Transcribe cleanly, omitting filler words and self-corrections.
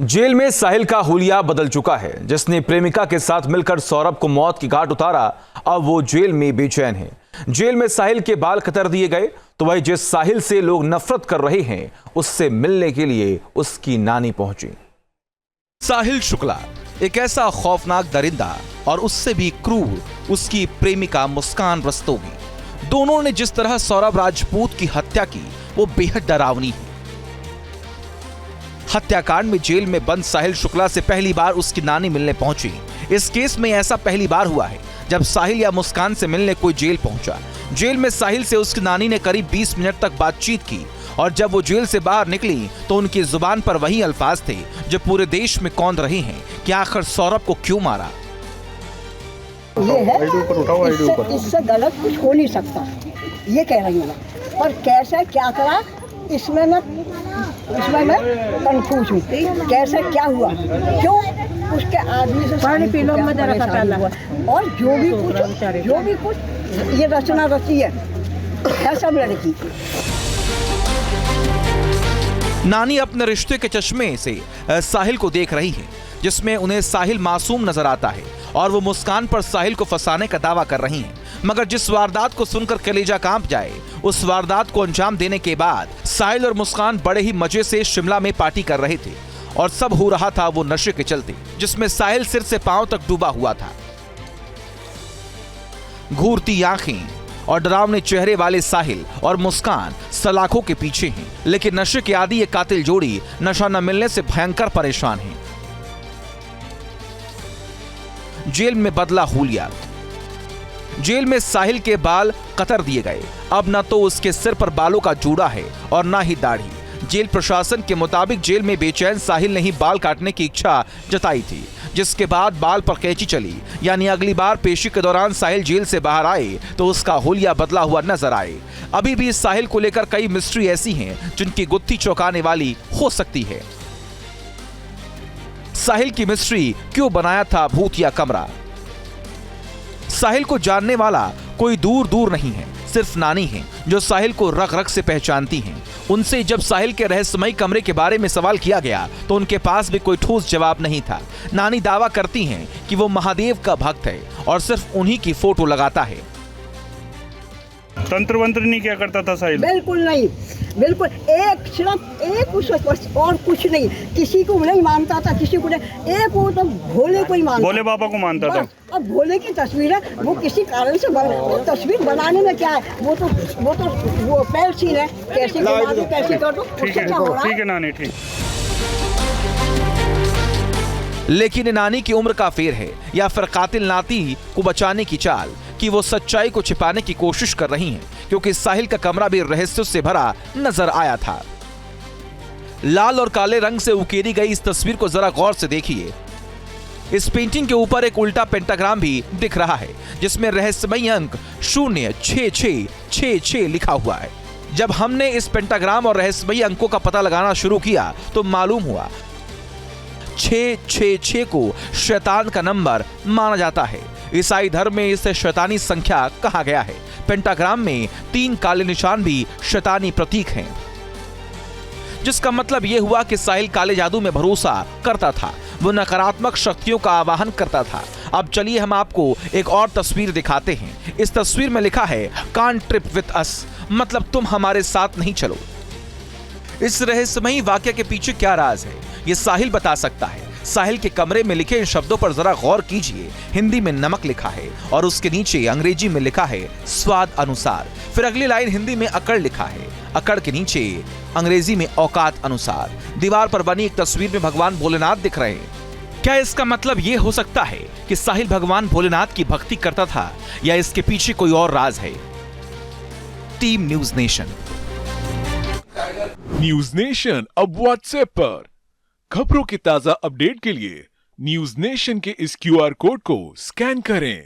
Jail में साहिल का हुलिया बदल चुका है। जिसने प्रेमिका के साथ मिलकर सौरभ को मौत की घाट उतारा, अब वो जेल में बेचैन है। जेल में साहिल के बाल कतर दिए गए, तो वही जिस साहिल से लोग नफरत कर रहे हैं, उससे मिलने के लिए उसकी नानी पहुंची। साहिल शुक्ला एक ऐसा खौफनाक दरिंदा और उससे भी क्रूर उसकी प्रेमिका मुस्कान रस्तोगी। दोनों ने जिस तरह सौरभ राजपूत की हत्या की, वो बेहद डरावनी है। हत्याकांड में जेल में बंद साहिल शुक्ला से पहली बार उसकी नानी मिलने पहुंची। इस केस में ऐसा पहली बार हुआ है जब साहिल या मुस्कान से मिलने कोई जेल पहुंचा। जेल में साहिल से उसकी नानी ने करीब 20 मिनट तक बातचीत की और जब वो जेल से बाहर निकली तो उनकी जुबान पर वही अल्फाज थे जो पूरे देश में कौंध रहे हैं कि आखिर सौरभ को क्यों मारा। ये है, इससे गलत कुछ हो नहीं सकता, ये कह रही हूँ। पर कैसे क्या करा इसमें मैं कंफ्यूज हूँ। कैसे क्या हुआ, क्यों उसके आदमी से पानी पीलो में हुआ, और जो भी कुछ ये रचना रची है सब लड़की की। नानी अपने रिश्ते के चश्मे से साहिल को देख रही है, जिसमें उन्हें साहिल मासूम नजर आता है और वो मुस्कान पर साहिल को फंसाने का दावा कर रही हैं। मगर जिस वारदात को सुनकर कलेजा कांप जाए, उस वारदात को अंजाम देने के बाद साहिल और मुस्कान बड़े ही मजे से शिमला में पार्टी कर रहे थे और सब हो रहा था वो नशे के चलते, जिसमें साहिल सिर से पांव तक डूबा हुआ था। घूरती आंखें और डरावने चेहरे वाले साहिल और मुस्कान सलाखों के पीछे हैं, लेकिन नशे के आदी ये कातिल जोड़ी नशा न मिलने से भयंकर परेशान है। जेल में बदला हुलिया। जेल में साहिल के बाल कतर दिए गए। अब न तो उसके सिर पर बालों का जूड़ा है और ना ही दाढ़ी। जेल प्रशासन के मुताबिक जेल में बेचैन साहिल ने ही बाल काटने की इच्छा जताई थी, जिसके बाद बाल पर कैंची चली। यानी अगली बार पेशी के दौरान साहिल जेल से बाहर आए तो उसका हुलिया बदला हुआ नजर आए। अभी भी साहिल को लेकर कई मिस्ट्री ऐसी हैं जिनकी गुत्थी चौंकाने वाली हो सकती है। साहिल की मिस्ट्री क्यों बनाया था भूतिया कमरा? साहिल को जानने वाला कोई दूर दूर नहीं है, सिर्फ नानी है जो साहिल को रग रग से पहचानती हैं। उनसे जब साहिल के रहस्यमयी कमरे के बारे में सवाल किया गया तो उनके पास भी कोई ठोस जवाब नहीं था। नानी दावा करती हैं कि वो महादेव का भक्त है और सिर्फ उन्हीं की फोटो लगाता है। तंत्र वंत्र नहीं क्या करता था साहिल? बिल्कुल नहीं, बिल्कुल एक उस और कुछ नहीं। किसी को नहीं मानता था, किसी को नहीं। एक वो तो भोले को ही मानता, भोले बाबा को मानता था। अब भोले की तस्वीर है, वो किसी कारण से तस्वीर बनाने में क्या है, वो पैर सीन है, कैसे बना दो कैसे कर दो। ठीक है नानी, ठीक। लेकिन नानी की उम्र का फेर है या फिर कातिल नाती को बचाने की चाल कि वो सच्चाई को छिपाने की कोशिश कर रही हैं, क्योंकि साहिल का कमरा भी रहस्यों से भरा नजर आया था। लाल और काले रंग से उकेरी गई इस तस्वीर को जरा गौर से देखिए। इस पेंटिंग के ऊपर एक उल्टा पेंटाग्राम भी दिख रहा है, जिसमें रहस्यमयी अंक 06666 लिखा हुआ है। जब हमने इस पेंटाग्राम और रहस्यमयी अंकों का पता लगाना शुरू किया तो मालूम हुआ 666 को शैतान का नंबर माना जाता है। ईसाई धर्म में इसे शैतानी संख्या कहा गया है। पेंटाग्राम में 3 काले निशान भी शैतानी प्रतीक हैं, जिसका मतलब यह हुआ कि साहिल काले जादू में भरोसा करता था, वो नकारात्मक शक्तियों का आवाहन करता था। अब चलिए हम आपको एक और तस्वीर दिखाते हैं। इस तस्वीर में लिखा है कांट ट्रिप विद अस, मतलब तुम हमारे साथ नहीं चलो। इस रहस्यमयी वाक्य के पीछे क्या राज है, ये साहिल बता सकता है। साहिल के कमरे में लिखे इन शब्दों पर जरा गौर कीजिए। हिंदी में नमक लिखा है और उसके नीचे अंग्रेजी में लिखा है स्वाद अनुसार। फिर अगली लाइन हिंदी में अकड़ लिखा है, अकड़ के नीचे अंग्रेजी में औकात अनुसार। दीवार पर बनी एक तस्वीर में भगवान भोलेनाथ दिख रहे हैं। क्या इसका मतलब यह हो सकता है कि साहिल भगवान भोलेनाथ की भक्ति करता था, या इसके पीछे कोई और राज है? Team news nation. News nation अब व्हाट्सएप पर खबरों की ताजा अपडेट के लिए न्यूज नेशन के इस QR कोड को स्कैन करें।